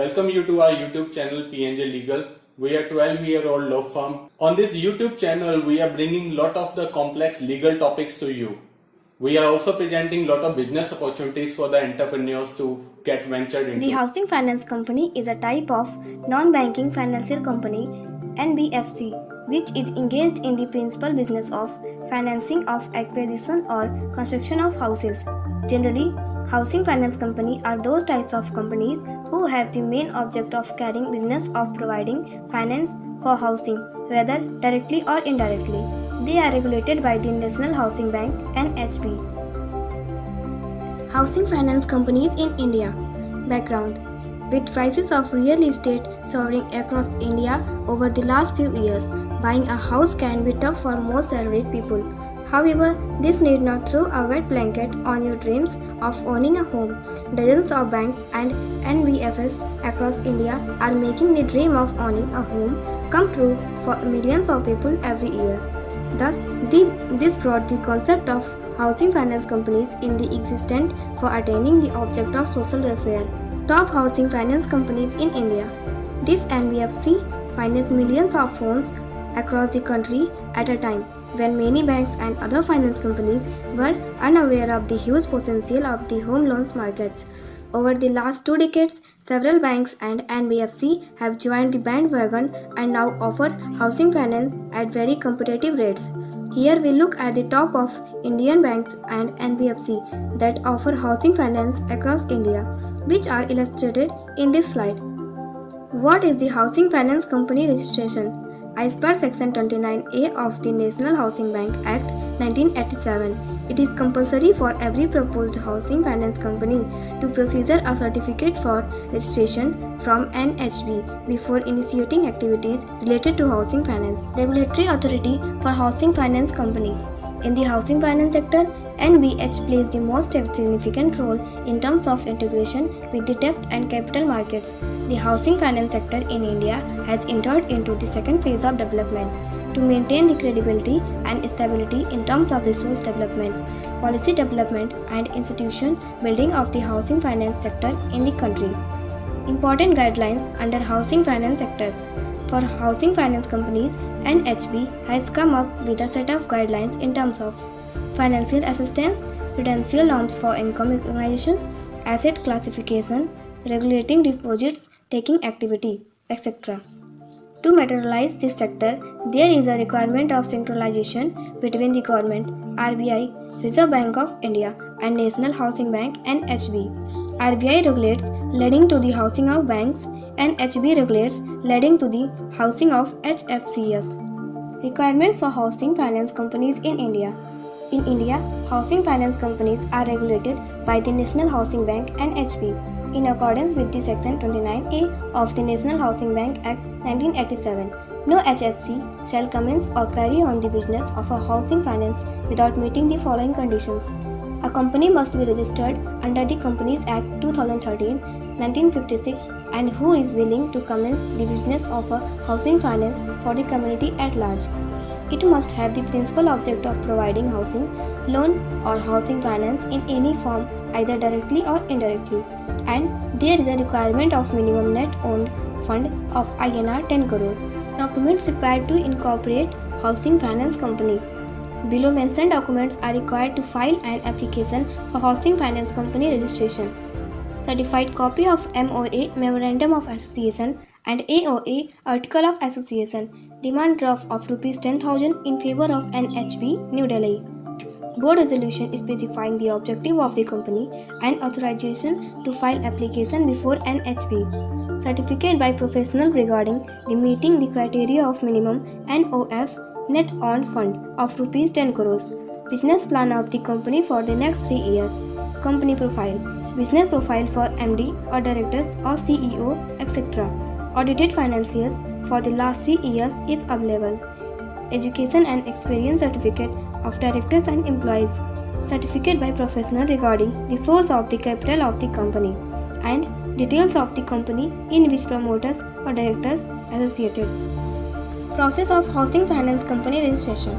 Welcome you to our YouTube channel PNJ Legal. We are 12-year-old law firm. On this YouTube channel, we are bringing lot of the complex legal topics to you. We are also presenting lot of business opportunities for the entrepreneurs to get ventured into. The Housing Finance Company is a type of non-banking financial company (NBFC) which is engaged in the principal business of financing of acquisition or construction of houses. Generally, housing finance company are those types of companies who have the main object of carrying business of providing finance for housing, whether directly or indirectly. They are regulated by the National Housing Bank (NHB). Housing finance companies in India. Background: with prices of real estate soaring across India over the last few years, buying a house can be tough for most salaried people. However, this need not throw a wet blanket on your dreams of owning a home. Dozens of banks and NBFCs across India are making the dream of owning a home come true for millions of people every year. Thus, this brought the concept of housing finance companies in the existence for attaining the object of social welfare. Top housing finance companies in India. This NBFC finance millions of homes across the country at a time when many banks and other finance companies were unaware of the huge potential of the home loans markets. Over the last 2 decades, several banks and NBFC have joined the bandwagon and now offer housing finance at very competitive rates. Here we look at the top of Indian banks and NBFC that offer housing finance across India, which are illustrated in this slide. What is the Housing Finance Company Registration? As per Section 29A of the National Housing Bank Act 1987, it is compulsory for every proposed housing finance company to procedure a certificate for registration from NHB before initiating activities related to housing finance. Regulatory Authority for Housing Finance Company. In the housing finance sector, NBH plays the most significant role in terms of integration with the debt and capital markets. The housing finance sector in India has entered into the second phase of development to maintain the credibility and stability in terms of resource development, policy development, and institution building of the housing finance sector in the country. Important guidelines under housing finance sector. For housing finance companies, NHB has come up with a set of guidelines in terms of financial assistance, prudential norms for income recognition, asset classification, regulating deposits taking activity, etc. To materialize this sector, there is a requirement of synchronization between the government, RBI, Reserve Bank of India, and National Housing Bank (NHB). RBI regulates leading to the housing of banks, NHB regulates leading to the housing of HFCs. Requirements for housing finance companies in India. In India, housing finance companies are regulated by the National Housing Bank (NHB) in accordance with the Section 29A of the National Housing Bank Act 1987. No HFC shall commence or carry on the business of a housing finance without meeting the following conditions. A company must be registered under the Companies Act 2013, 1956 and who is willing to commence the business of a housing finance for the community at large. It must have the principal object of providing housing, loan or housing finance in any form either directly or indirectly, and there is a requirement of minimum net owned fund of INR 10 crore. Documents required to incorporate housing finance company. Below mentioned documents are required to file an application for housing finance company registration. Certified copy of MOA Memorandum of Association and AOA Article of Association. Demand draft of Rs 10,000 in favor of NHB, New Delhi. Board resolution specifying the objective of the company and authorization to file application before NHB. Certificate by professional regarding the meeting the criteria of minimum NOF net owned fund of Rs 10 crores. Business plan of the company for the next 3 years. Company profile. Business profile for MD or directors or CEO, etc. Audited financials for the last 3 years if available. Education and experience certificate of directors and employees. Certificate by professional regarding the source of the capital of the company and details of the company in which promoters or directors associated. Process of housing finance company registration.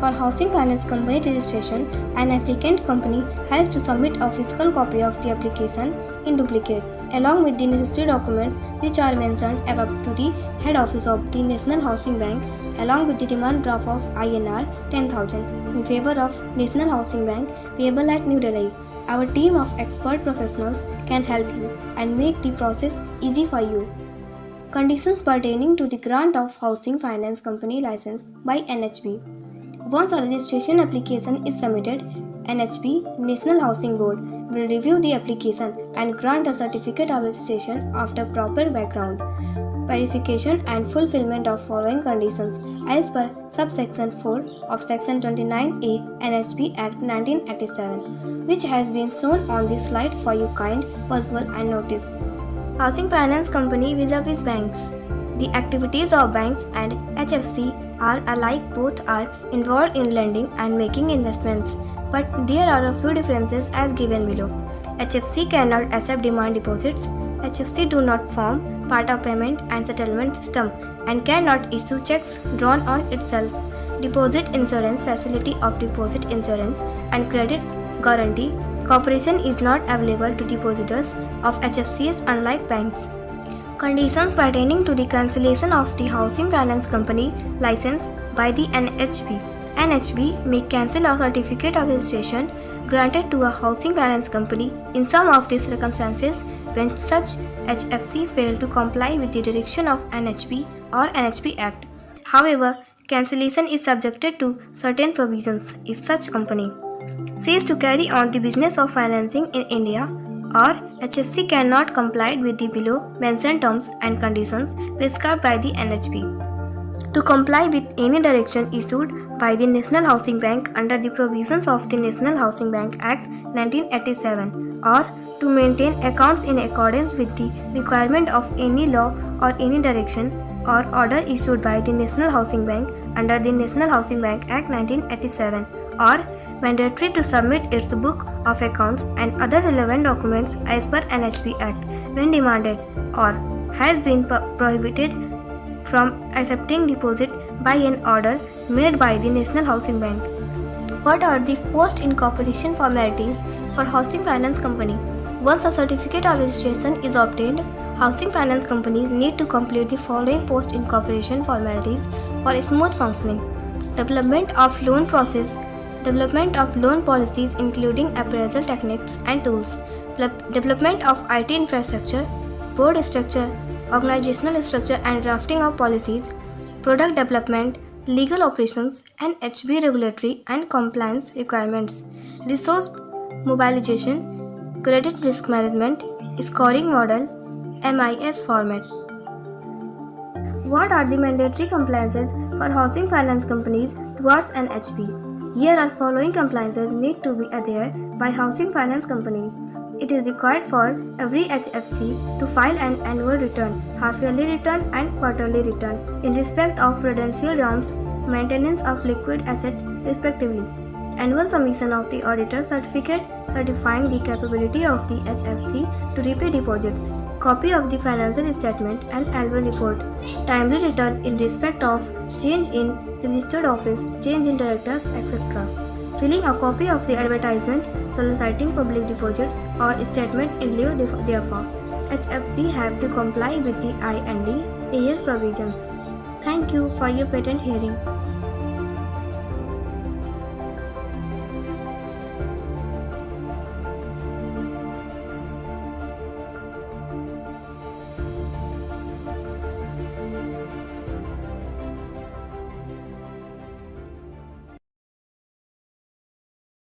For housing finance company registration, an applicant company has to submit a physical copy of the application in duplicate along with the necessary documents which are mentioned above to the head office of the National Housing Bank along with the demand draft of INR 10,000 in favor of National Housing Bank payable at New Delhi. Our team of expert professionals can help you and make the process easy for you. Conditions pertaining to the grant of Housing Finance Company license by NHB. Once a registration application is submitted, NHB National Housing Board will review the application and grant a certificate of registration after proper background verification and fulfillment of following conditions as per subsection 4 of section 29A NHB Act 1987, which has been shown on this slide for your kind perusal and notice. Housing Finance Company vis-a-vis banks. The activities of banks and HFC are alike, both are involved in lending and making investments, but there are a few differences as given below. HFC cannot accept demand deposits. HFC do not form part of payment and settlement system and cannot issue checks drawn on itself. Deposit insurance facility of deposit insurance and credit guarantee corporation is not available to depositors of HFCs unlike banks. Conditions pertaining to the cancellation of the Housing Finance Company license by the NHB. NHB may cancel a certificate of registration granted to a housing finance company in some of these circumstances when such HFC fail to comply with the direction of NHB or NHB Act. However, cancellation is subjected to certain provisions if such company cease to carry on the business of financing in India or HFC cannot comply with the below mentioned terms and conditions prescribed by the NHB. To comply with any direction issued by the National Housing Bank under the provisions of the National Housing Bank Act 1987 or to maintain accounts in accordance with the requirement of any law or any direction or order issued by the National Housing Bank under the National Housing Bank Act 1987 or mandatory to submit its book of accounts and other relevant documents as per NHB Act when demanded or has been prohibited from accepting deposit by an order made by the National Housing Bank. What are the post-incorporation formalities for Housing Finance Company? Once a certificate of registration is obtained, housing finance companies need to complete the following post-incorporation formalities for smooth functioning. Development of loan process, development of loan policies including appraisal techniques and tools, development of IT infrastructure, board structure, organizational structure and drafting of policies, product development, legal operations and HB regulatory and compliance requirements, resource mobilization, credit risk management, scoring model, MIS format. What are the mandatory compliances for housing finance companies towards NHB? Here are following compliances need to be adhered by housing finance companies. It is required for every HFC to file an annual return, half-yearly return and quarterly return in respect of prudential rounds, maintenance of liquid asset respectively. Annual submission of the auditor certificate certifying the capability of the HFC to repay deposits, copy of the financial statement and annual report, timely return in respect of change in registered office, change in directors, etc. Filling a copy of the advertisement soliciting public deposits or statement in lieu thereof. HFC have to comply with the IND AS provisions. Thank you for your patient hearing.